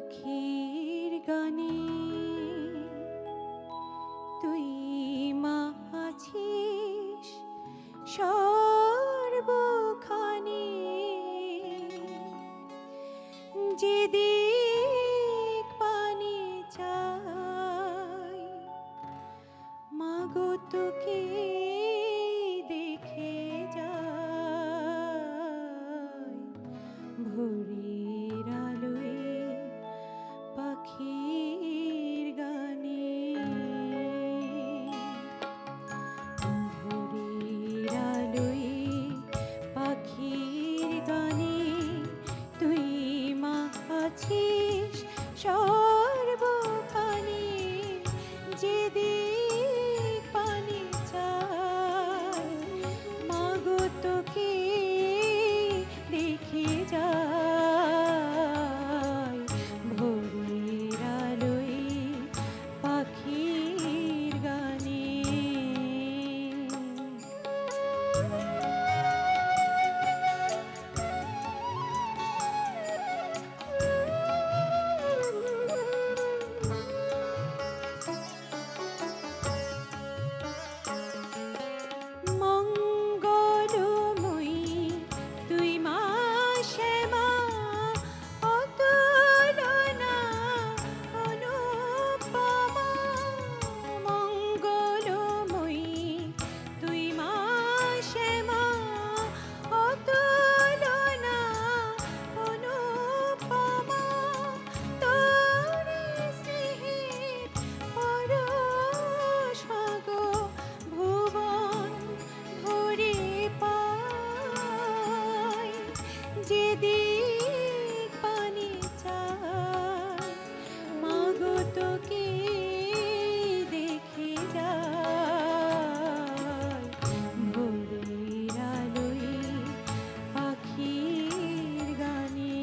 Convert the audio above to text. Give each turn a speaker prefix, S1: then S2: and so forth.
S1: পাখির গানে তুই মা আছিস সর্বখানে, যেদিক পানে চাই মাগো তোকে দেখে যাই। ভোরের আলোয় পাখির গানে, ভোরের আলোয় পাখির গানে তুই মা আছিস সর্বখানে, যেদিক পানে চাই মাগো তোকে দেখে যাই। ভোরের আলোয় পাখির গানে। মঙ্গলময়ী তুই মা শ্যামা, অতুলনা অনুপমা। মঙ্গলময়ী তুই মা শ্যামা, অতুলনা অনুপমা। তোরি স্নেহের পরশ মাগো ভুবন ভরে পাই, যেদিক পানে চাই মাগো তোকে দেখে যাই। ভোরের আলোয় পাখির গানে।